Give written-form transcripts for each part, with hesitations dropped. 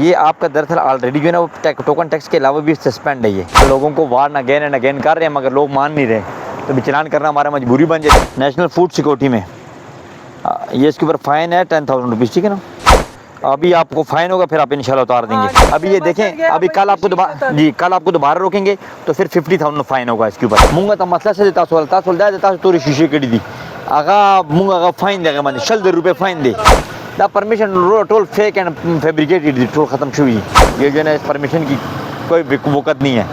ये आपका दरअसल ऑलरेडी जो है ना वो टोकन टैक्स के अलावा भी सस्पेंड है। ये लोगों को वार्न अगेन एंड अगेन कर रहे हैं मगर लोग मान नहीं रहे, तो भी चलान करना हमारा मजबूरी बन जाए। नेशनल फूड सिक्योरिटी में ये इसके ऊपर फ़ाइन है 10,000 रुपीज़, ठीक है ना। अभी आपको फ़ाइन होगा, फिर आप इंशाल्लाह उतार देंगे। अभी ये देखें, अभी कल आपको दोबारा रोकेंगे तो फिर 50,000 फ़ाइन होगा इसके ऊपर। मूंगा तो मसला से देता देता तोरी शीशे कड़ी दी आगा मूंगा का फ़ाइन देगा मैंने 60 रुपये fine they the permission toll fake and fabricated toll ख़त्म शुरू। ये जो है ना इस परमिशन की कोई वक़्त नहीं है,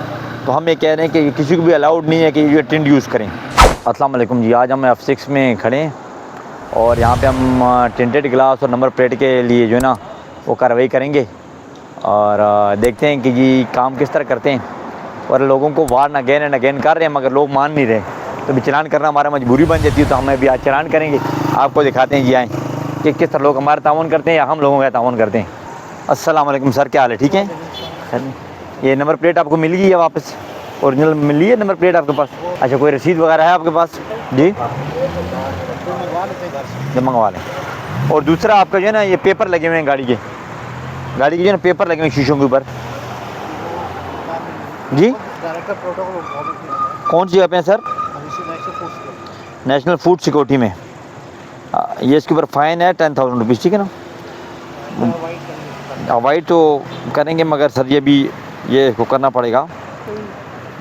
तो हम ये कह रहे हैं कि किसी को भी अलाउड नहीं है कि ये टिंड यूज़ करें। अस्सलाम वालेकुम जी, आज हम F6 में खड़े हैं और यहाँ पे हम टिंटेड ग्लास और नंबर प्लेट के लिए जो है ना वो कार्रवाई करेंगे और देखते हैं कि जी काम किस तरह करते हैं। और लोगों को वार्न अगेन एंड अगेन कर रहे हैं मगर लोग मान नहीं रहे, तो भी चलान करना हमारा मजबूरी बन जाती है। तो हमें भी आज चलान करेंगे, आपको दिखाते हैं जी आएँ कि किस तरह लोग हमारा ताउन करते हैं या हम लोगों का ताउन करते हैं। अस्सलाम वालेकुम सर, क्या हाल है? ठीक है सर। ये नंबर प्लेट आपको मिल गई है वापस? ओरिजिनल मिली है नंबर प्लेट आपके पास? अच्छा, कोई रसीद वगैरह है आपके पास? जी जब मंगवा लें। और दूसरा आपका जो है ना ये पेपर लगे हुए हैं गाड़ी के जो है ना पेपर लगे हुए हैं शीशों के ऊपर। जी कौन सी जगह पे हैं सर? नेशनल फूड सिक्योरिटी में ये इसके ऊपर फ़ाइन है 10,000 रुपीज़, ठीक है ना। अवॉइड तो करेंगे मगर सर ये भी ये को करना पड़ेगा।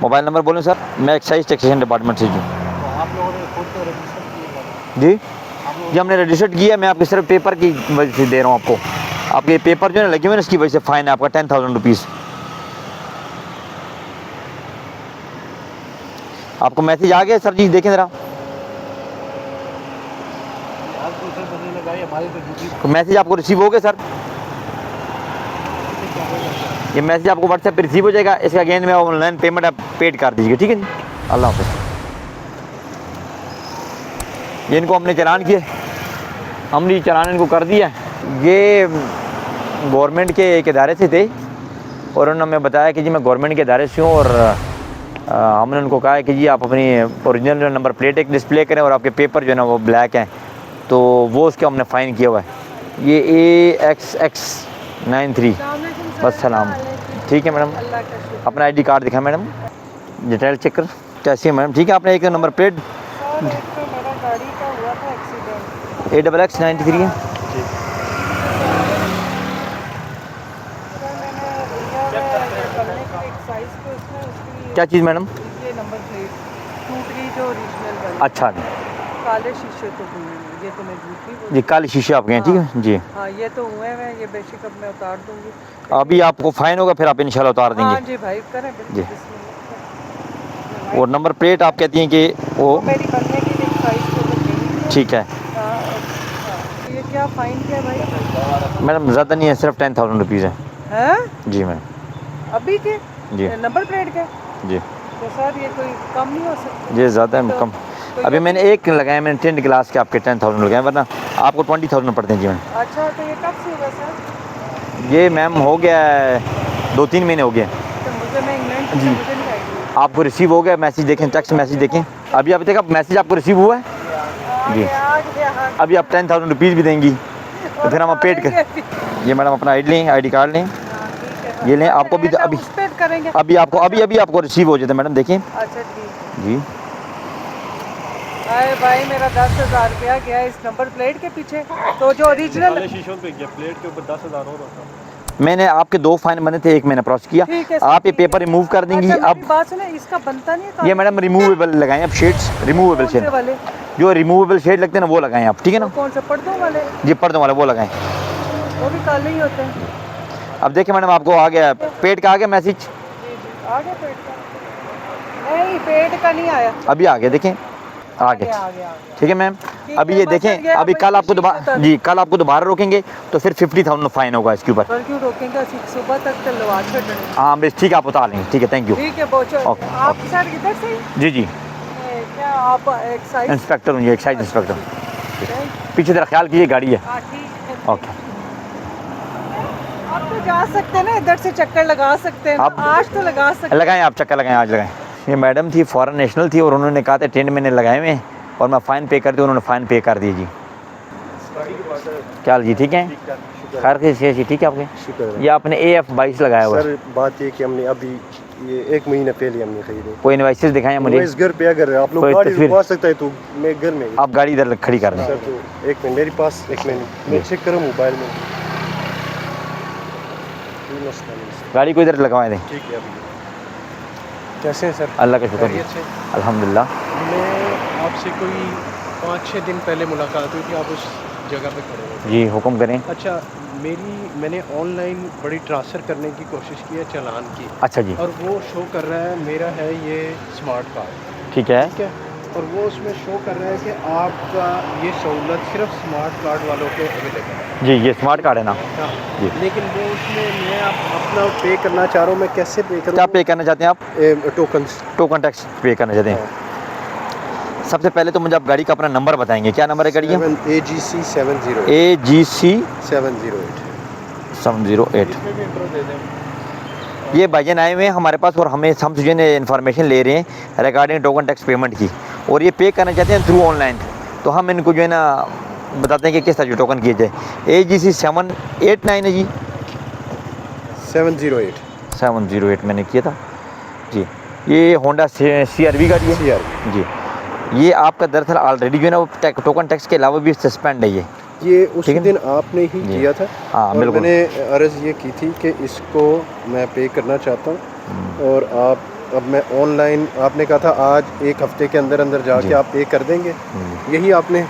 मोबाइल नंबर बोलें सर? मैं एक्साइज टैक्सेशन डिपार्टमेंट से। जी आप लोगों ने खुद तो रजिस्टर किया? जी जी हमने रजिस्टर्ड किया। मैं आपके सिर्फ पेपर की वजह से दे रहा हूँ आपको। आपके पेपर जो है ना लगे हुए हैं इसकी वजह से फ़ाइन है आपका 10,000 रुपीज़। आपको मैसेज आ गया सर? जी देखें ज़रा, तो मैसेज आपको रिसीव हो गया सर? ये मैसेज आपको व्हाट्सएप पे रिसीव हो जाएगा। इसका अगेन में ऑनलाइन पेमेंट आप पेड कर दीजिएगा, ठीक है जी। अल्लाह हाफ़िज़। ये इनको हमने चलान किए, हमने चलान इनको कर दिया। ये गवर्नमेंट के एक इदारे से थे और उन्होंने हमें बताया कि जी मैं गवर्नमेंट के इदारे से हूँ और हमने उनको कहा है कि जी आप अपनी ओरिजिनल नंबर प्लेट एक डिस्प्ले करें और आपके पेपर जो है ना वो ब्लैक हैं, तो वो उसके हमने फ़ाइन किया हुआ है। ये AXX93 बस सलाम। ठीक है मैडम, अपना ID कार्ड दिखाएं मैडम, डिटेल चेक कर कैसी है मैडम? ठीक है, आपने एक नंबर प्लेट AXX93 है। क्या चीज़ मैडम? ये नंबर प्लेट टूट गई जो ओरिजिनल वाली। अच्छा जी, काले शीशे तो हुए हैं, ये तो मैं झूठ नहीं बोल जी काले शीशे आपके हैं, ठीक है जी। हाँ ये तो हुए हैं, ये बेशक अब मैं उतार दूंगी। अभी आपको फ़ाइन होगा, फिर आप इंशाल्लाह उतार हाँ देंगे जी भाई करें जी। बिस्मिल्लाह। और नंबर प्लेट आप कहती हैं कि वो मेरी बनने की एक साइज तो लग गई। ठीक है ये क्या फ़ाइन क्या भाई? मैडम, ज़्यादा नहीं है, सिर्फ 10,000 रुपीज़ है। हैं जी मैडम अभी के जी नंबर प्लेट के? जी तो सर ये कोई कम नहीं हो सकता? ये ज़्यादा है कम। अभी मैंने एक लगाया, मैंने 10 ग्लास के आपके 10,000 लगाए, वरना आपको 20,000 पड़ते हैं जी मैम। अच्छा तो ये कब से होगा सर? ये मैम हो गया है 2-3 महीने हो गए। तो मुझे मैं इंग्लैंड से जी। मुझे नहीं आएगी। आपको रिसीव हो गया मैसेज? देखें टेक्स्ट मैसेज देखें। अभी तक आप मैसेज आपको रिसीव हुआ है जी। अभी आप 10,000 रुपीज़ भी देंगी तो फिर हम पेड कर। ये मैडम अपना ID कार्ड लें, ये लें। आपको भी अभी करेंगे अभी आपको रिसीव हो जाता है मैडम, देखिए। अच्छा ठीक जी अरे भाई मेरा 10,000 रुपया गया इस नंबर प्लेट के पीछे। तो जो ओरिजिनल शीशों पे गया, प्लेट के ऊपर 10,000 और होता। मैंने आपके 2 फ़ाइन बने थे, एक मैंने प्रोसेस किया। आप ये पेपर रिमूव कर देंगी। अच्छा, अब बात सुने, इसका बनता नहीं है ये मैडम रिमूवेबल लगाएं अब शेड्स, रिमूवेबल कौन से शेड, वाले? जो रिमूवेबल शेड लगते हैं ना वो लगाएं आप, ठीक है ना। कौन से पर्दों वाले? जी पर्दों वाले वो लगाएं। वो भी काले ही होते हैं। अब देखिए मैडम, आपको आ गया पेड का आ गया मैसेज? जी जी आ गया पेट का? नहीं पेट का नहीं आया। अभी आ गया, देखें आ गया, ठीक है मैम। अभी ये देखें, अभी कल आपको दोबारा रोकेंगे तो फिर 50,000 फ़ाइन होगा इसके ऊपर। कल क्यों रोकेंगे? सुबह तक तो लगा छोड़ेंगे। हाँ बस ठीक है, आप उतार लेंगे, ठीक है, थैंक यू। ठीक है पहुँचो। ओके, आप सर इधर से ही? जी क्या आप एक्साइज इंस्पेक्टर हूँ, एक्साइज इंस्पेक्टर। पीछे जरा ख्याल कीजिए, गाड़ी है। हाँ ठीक है। ओके, आप तो जा सकते हैं ना, इधर से चक्कर लगा सकते हैं। आप- आज तो लगा सकते हैं। लगाएं आप चक्कर लगाएं, आज लगाएं। ये मैडम थी, फॉरेन नेशनल थी और उन्होंने कहा था टेंट मैंने लगाए हुए हैं और मैं फ़ाइन पे कर दी, उन्होंने फ़ाइन पे कर दी जी। क्या जी, ठीक है, खैर से ठीक है आपके? शुक्र है। ये आपने AF22 लगाया हुआ है, सर बात ये कि हमने अभी ये 1 महीने पहले हमने खरीदे। कोई इनवाइसेस दिखाएं मुझे। मैं इस घर पे अगर आप लोग कोई गाड़ी तस्वीर? रुकवा सकता है तो मैं घर में। आप गाड़ी इधर खड़ी कर दें। सर तो एक मिनट मेरे पास, एक मिनट मैं चेक करूँ मोबाइल में। गाड़ी को इधर लगवाएं दें। ठीक है अभी। कैसे हैं सर? अल्लाह का शुक्र, खैरियत से? अल्हम्दुलिल्लाह। मैं आपसे कोई 5-6 दिन पहले मुलाकात हुई थी, आप उस जगह पे खड़े हुए थे। जी हुक्म करें। अच्छा, मैंने ऑनलाइन बड़ी ट्रांसफ़र करने की कोशिश की है चालान की, अच्छा जी, और वो शो कर रहा है मेरा है ये स्मार्ट कार्ड, ठीक है। ठीक है, और वो उसमें शो कर रहा है कि आपका ये सहूलत सिर्फ स्मार्ट कार्ड वालों के अवेलेबल है। जी ये स्मार्ट कार्ड है ना? हाँ, जी। लेकिन वो उसमें मैं अपना पे करना चाह रहा हूँ, मैं कैसे पे करूँ? क्या पे करना चाहते हैं आप? टोकन्स। टोकन टैक्स पे करना चाहते हैं? सबसे पहले तो मुझे आप गाड़ी का अपना नंबर बताएंगे, क्या नंबर है गाड़ी का? AGC 708। AGC 708। 708। इसमें भी इंट्रो दे दें। ये भाईजान आए हुए हैं हमारे पास और हम जो है इन्फॉर्मेशन ले रहे हैं रिगार्डिंग टोकन टैक्स पेमेंट की, और ये पे करना चाहते हैं थ्रू ऑनलाइन। तो हम इनको जो है ना बताते हैं कि किस तरह जो टोकन किए जाए। AGC 789 है जी? 708। 708 मैंने किया था जी। ये होंडा CR-V गाड़ी है CR-V। जी। ये आपका दरअसल ऑलरेडी जो है ना वो टोकन टैक्स के अलावा भी सस्पेंड है ये उसी ठीक है? दिन आपने ही जी। किया था। हाँ और बिल्कुल। मैंने अर्ज़ ये की थी कि इसको मैं पे करना चाहता हूँ, और अब मैं ऑनलाइन, आपने कहा था आज 1 हफ्ते के अंदर अंदर जाके जी। आप पे कर देंगे, यही आपने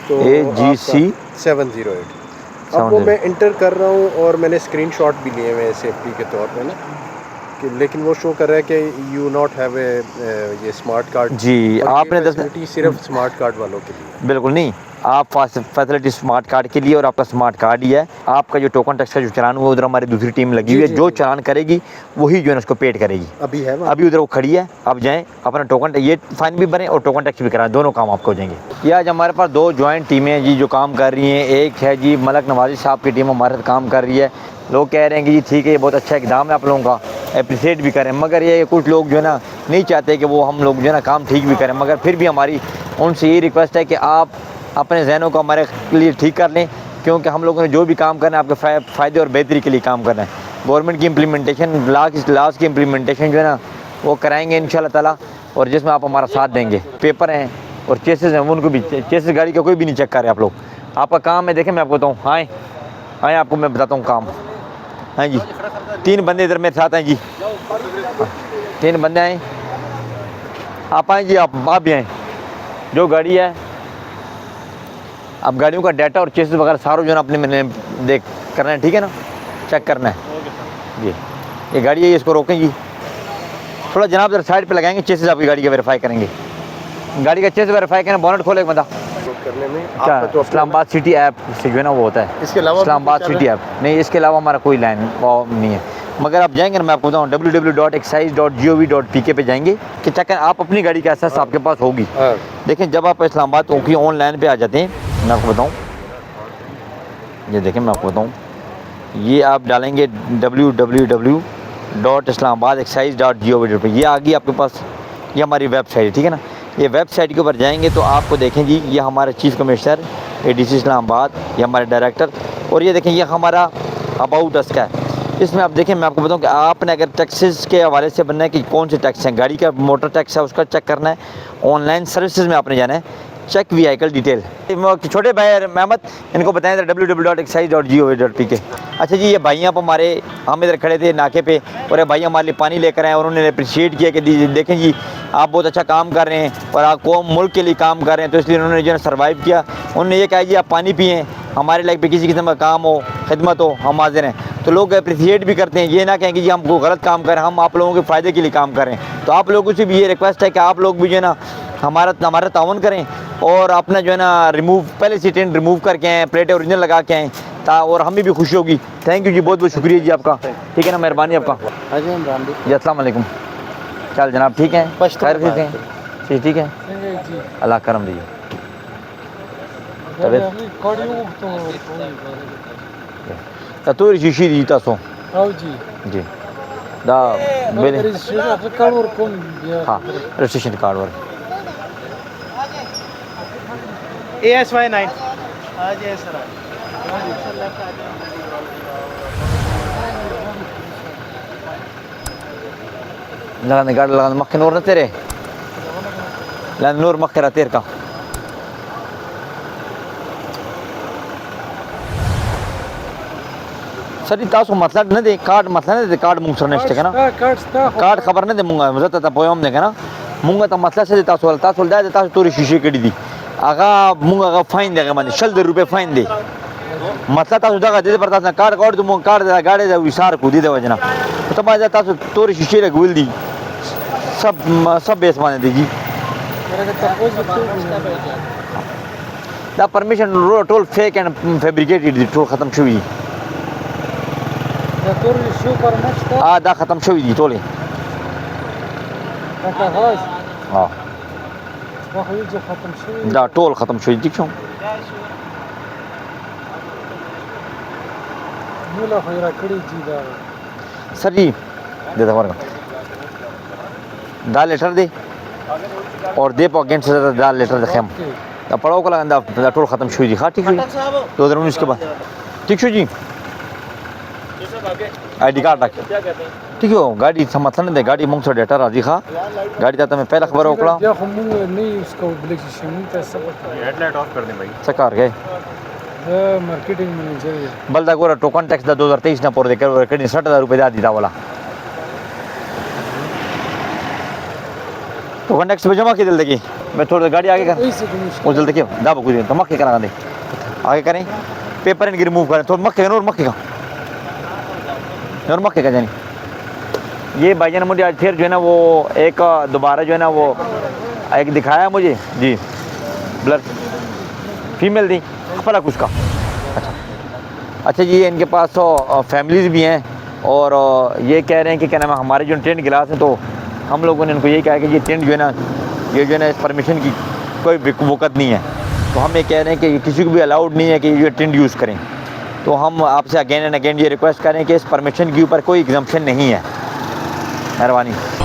तो AGC 708। अब वो मैं इंटर कर रहा हूँ और मैंने स्क्रीनशॉट भी लिए हुए हैं सेफ्टी के तौर पे ना, कि लेकिन वो शो कर रहा है कि यू नॉट हैव ये स्मार्ट कार्ड। जी। और आपने ये फैसिलिटी सिर्फ स्मार्ट कार्ड वालों के लिए। बिल्कुल नहीं, आप फैसिलिटी स्मार्ट कार्ड के लिए, और आपका स्मार्ट कार्ड ही है। आपका जो टोकन टैक्स का जो चालान हुआ उधर हमारी दूसरी टीम लगी हुई है, जो चालान करेगी वही जो है उसको पेड करेगी। अभी है वहाँ? अभी उधर वो खड़ी है, आप जाएं अपना टोकन ये फाइन भी भरें और टोकन टैक्स भी कराएं, दोनों काम आपको हो जाएंगे। ये आज हमारे पास 2 जॉइंट टीमें हैं जी जो काम कर रही हैं। एक है जी मलक नवाजी साहब की टीम हमारे साथ काम कर रही है। लोग कह रहे हैं कि जी ठीक है ये बहुत अच्छा इकदाम है आप लोगों का, अप्रिशिएट भी करें, मगर ये कुछ लोग जो है ना नहीं चाहते कि वो हम लोग जो है ना काम ठीक भी करें। मगर फिर भी हमारी उनसे ये रिक्वेस्ट है कि आप अपने जहनों को हमारे लिए ठीक कर लें, क्योंकि हम लोगों ने जो भी काम करना है आपके फ़ायदे और बेहतरी के लिए काम करना है। गवर्नमेंट की इम्प्लीमेंटेशन, लॉज की इम्प्लीमेंटेशन जो है ना वो कराएंगे इंशाल्लाह ताला, और जिसमें आप हमारा साथ देंगे। पेपर हैं और चेसेस हैं, उनको भी, चेसेस गाड़ी का कोई भी नहीं चेक कर रहे आप लोग। आपका काम है, देखें मैं आपको बताऊँ, हाँ आपको मैं बताता हूँ काम। हाँ जी, 3 बंदे इधर मेरे साथ हैं जी, 3 बंदे आए, आप आएँ जी, आप भी आएँ। जो गाड़ी है, अब गाड़ियों का डाटा और चेसेस वगैरह सारा जो है ना अपने मैंने देख करना है, ठीक है ना, चेक करना है जी। ये गाड़ी है, इसको रोकें जी थोड़ा जनाब, जरा साइड पे लगाएंगे, चेसेस आपकी गाड़ी का वेरीफाई करेंगे। गाड़ी का चेस वेरीफाई करें, बोनट खोले एक बंदा करने में क्या आपका तो इस्लामाबाद सिटी ऐप से जो है ना वो होता है। इसके अलावा इस्लामाबाद सिटी ऐप नहीं, इसके अलावा हमारा कोई लाइन वो नहीं है। मगर आप जाएंगे ना, मैं आपको बताऊँ www.excise.gov.pk पे जाएंगे कि चेक आप अपनी गाड़ी का एसेस आपके पास होगी। देखें जब आप इस्लामाबाद की ऑनलाइन पे आ जाते हैं, मैं आपको बताऊँ, ये देखें मैं आपको बताऊँ, ये आप डालेंगे www.islamabadexcise.gov.pk, ये आ गई आपके पास, ये हमारी वेबसाइट है, ठीक है ना। ये वेबसाइट के ऊपर जाएंगे तो आपको देखें जी, ये हमारे चीफ़ कमिश्नर ADC इस्लामाबाद, ये हमारे डायरेक्टर, और ये देखें ये हमारा अबाउट अस का है। इसमें आप देखें, मैं आपको बताऊं कि आपने अगर टैक्सेस के हवाले से बनना है कि कौन से टैक्स हैं, गाड़ी का मोटर टैक्स है उसका चेक करना है, ऑनलाइन सर्विसेज में आपने जाना है, चेक व्हीकल डिटेल। छोटे भाई महमद, इनको बताएं www.excise.gov.pk। अच्छा जी, ये भाई आप हमारे, हम इधर खड़े थे नाके पे और ये भाई हमारे लिए पानी लेकर आए और उन्होंने अप्रिशिएट किया कि देखें जी आप बहुत अच्छा काम कर रहे हैं और आप कौम मुल्क के लिए काम कर रहे हैं, तो इसलिए उन्होंने जो है सर्वाइव किया। उन्होंने ये कहा जी आप पानी पिएँ, हमारे लाइफ पे किसी किस्म का काम हो, खिदमत हो, हम हाजिर हैं। तो लोग अप्रिशिएट भी करते हैं, ये ना कहें कि जी हम को गलत काम करें, हम आप लोगों के फ़ायदे के लिए काम करें। तो आप लोगों से भी ये रिक्वेस्ट है कि आप लोग भी जो है ना हमारा ताउन करें और अपना जो है ना पहले से टेंट रिमूव करके आएँ, प्लेटें ओरिजिनल लगा के आएँ, और हमें भी खुशी होगी। थैंक यू जी, बहुत बहुत शुक्रिया जी आपका, ठीक है ना, मेहरबानी आपका जी। अस्सलाम वालेकुम। चल जनाब, ठीक है, खैर ठीक है जी, ठीक है, अल्लाह करम दीजिए। तो शीशी दी तासो जी दा बेले हाँ रजिस्ट्रेशन कार्ड वर ASY 9 आज सर लगाने गाड़ी लगाने मक्के नूर न तेरे लान नूर मक्के रहा तेर का सर तासो मतलब न दे कार्ड मतलब न दे कार्ड मुंग सर नेक्स्ट ना कार्ड खबर न दे मुंगा मजा ता पोयम ने ना मुंगा ता मतलब से तासो दे तासो तोरी शीशे कड़ी दी आगा मुंगा का फाइन देगा माने ₹100 फाइन दे मतलब तासो जगह दे पर तासो कार्ड कार्ड तुम कार्ड दे गाड़ी दे विसार को दे दे वजना तो बाजा तासो तोरी शीशे रे गुल दी सब बेस माने दे जी दा permission toll fake and fabricated toll खत्म शुई दा खत्म शुई दी टोले हाँ दा टोल खत्म शुई दी क्यों सर जी दे दो दा लेटर दे और दे अगेंस्ट दा लेटर दे खम दा पढ़ो को लगा दा टोल खत्म शुई दी हाँ ठीक है 2019 के बाद ठीक शो जी आईडी कार्ड रख ठीक है गाड़ी समझ दे गाड़ी मुंग से डेटा राजी खा गाड़ी ता मैं पहला खबर ओकला हेडलाइट ऑफ कर दें भाई सकार गए मार्केटिंग मैनेजर बलदा गोरा टोकन टैक्स दा 2023 ना पर दे कर कड़ी ₹60,000 दा दीदा वाला टोकन टैक्स पे जमा के दिल देखी मैं थोड़ी गाड़ी आगे कर वो जल्दी क्यों दाब कुछ तो मक्के करा दे आगे करें पेपर इन रिमूव करें तो मक्के और मक्के का और मक्के का जानी ये भाईजान मुझे आज फिर जो है ना वो एक दोबारा जो है ना वो एक दिखाया मुझे जी ब्लर फीमेल थी पता कुछ का अच्छा जी इनके पास तो फैमिलीज भी हैं और ये कह रहे हैं कि क्या नाम है हमारे जो टेंट गिलास हैं तो हम लोगों ने इनको यही कहा कि ये टेंट जो है ना ये जो है ना इस परमिशन की कोई वक़्त नहीं है तो हम ये कह रहे हैं कि किसी को भी अलाउड नहीं है कि ये टेंट यूज़ करें तो हम आपसे अगेन एंड अगेन ये रिक्वेस्ट करें कि इस परमिशन के ऊपर कोई एग्जम्पशन नहीं है मेहरबानी